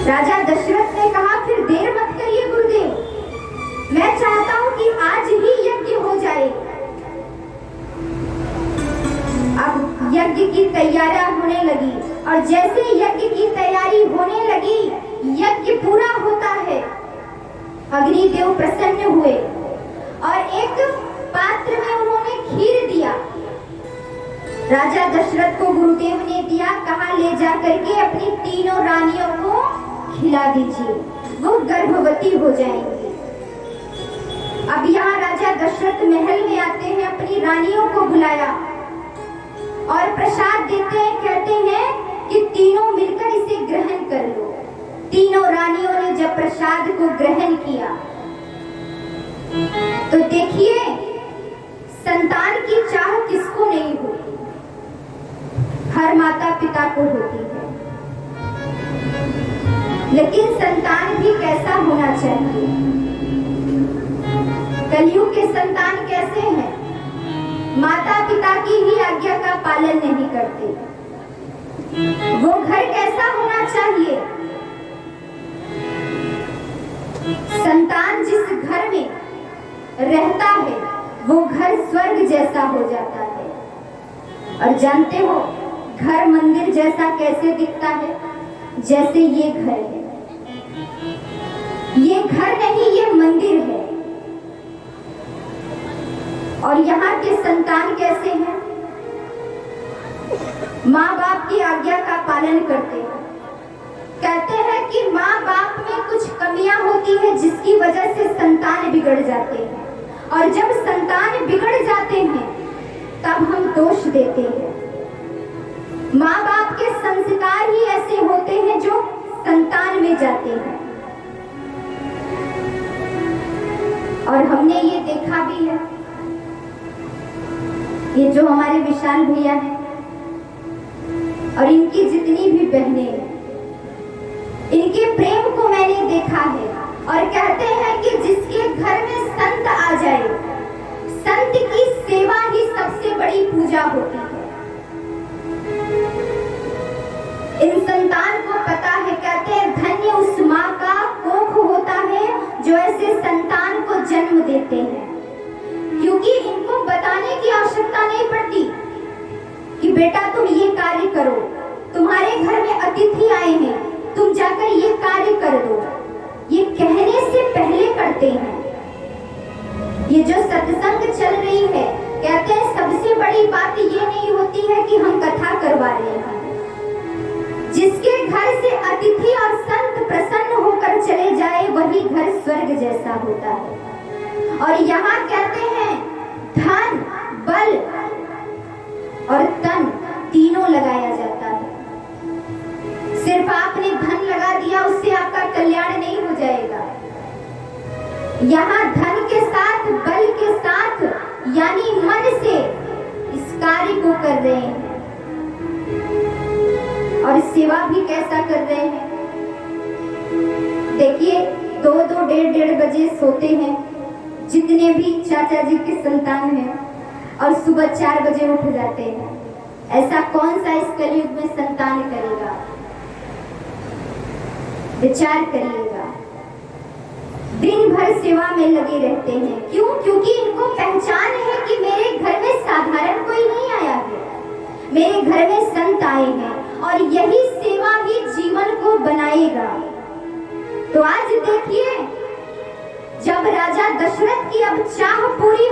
राजा दशरथ ने कहा, फिर देर मत करिए गुरुदेव, मैं चाहता हूं कि आज ही यज्ञ हो जाए। अब यज्ञ की तैयारियां होने लगी और जैसे यज्ञ की तैयारी होने लगी, यज्ञ पूरा होता है। अग्निदेव प्रसन्न हुए और एक पात्र में उन्होंने खीर दिया। राजा दशरथ को गुरुदेव ने दिया, कहा ले जा करके अपनी तीनों रानियों को खिला दीजिए, वो गर्भवती हो जाएंगी। अब यहाँ राजा दशरथ महल में आते हैं, अपनी रानियों को बुलाया और प्रसाद देते हैं, कहते हैं कि तीनों मिलकर इसे ग्रहण कर लो। तीनों रानियों ने जब प्रसाद को ग्रहण किया तो देखिए, संतान की चाह किसको नहीं होती, हर माता पिता को होती है। लेकिन संतान भी कैसा होना चाहिए? कलयुग के संतान कैसे हैं? माता पिता की ही आज्ञा का पालन नहीं करते। वो घर कैसा होना चाहिए? संतान जिस घर में रहता है वो घर स्वर्ग जैसा हो जाता है। और जानते हो घर मंदिर जैसा कैसे दिखता है? जैसे ये घर है, ये घर नहीं, ये मंदिर है। और यहाँ के संतान कैसे हैं? माँ बाप की आज्ञा का पालन करते हैं। कहते हैं कि माँ बाप में कुछ कमियां होती है जिसकी वजह से संतान बिगड़ जाते हैं, और जब संतान बिगड़ जाते हैं तब हम दोष देते हैं। माँ बाप के संस्कार ही ऐसे होते हैं जो संतान में जाते हैं। और हमने ये देखा भी है, ये जो हमारे विशाल भैया हैं और इनकी जितनी भी बहनें हैं, इनके प्रेम को मैंने देखा है। और कहते हैं कि जिसके घर में संत आ जाए, संत की सेवा ही सबसे बड़ी पूजा होती है। इन संतान को पता है, कहते हैं धन्य उस माँ का कोख होता है जो ऐसे संतान को जन्म देते हैं, क्योंकि इनको बताने की आवश्यकता नहीं पड़ती कि बेटा तुम ये कार्य करो, तुम्हारे घर में अतिथि आए हैं, तुम जाकर ये कार्य कर दो। ये कहने से पहले करते हैं। ये जो सत्संग चल रही है, कहते हैं सबसे बड़ी बात ये नहीं होती है कि हम कथा करवा रहे हैं। जिसके घर से अतिथि और संत प्रसन्न होकर चले जाए, वही घर स्वर्ग जैसा होता है। और यहाँ कहते हैं धन, बल और तन तीनों लगाया जाता है। सिर्फ आपने धन लगा दिया उससे आपका कल्याण नहीं हो जाएगा। यहाँ धन के साथ, बल के साथ, यानी मन से इस कार्य को कर रहे हैं। और सेवा भी कैसा कर रहे हैं? देखिए 2-2, 1:30 बजे सोते हैं जितने भी चाचा जी के संतान हैं, और सुबह 4 बजे उठ जाते हैं। ऐसा कौन सा इस कलयुग में संतान करेगा? विचार करिएगा। दिन भर सेवा में लगे रहते हैं। क्यों? क्योंकि इनको पहचान है कि मेरे घर में साधारण कोई नहीं आया है, मेरे घर में संत आए हैं, और यही सेवा ही जीवन को बनाएगा। तो आज देखिए, जब राजा दशरथ की अब चाह पूरी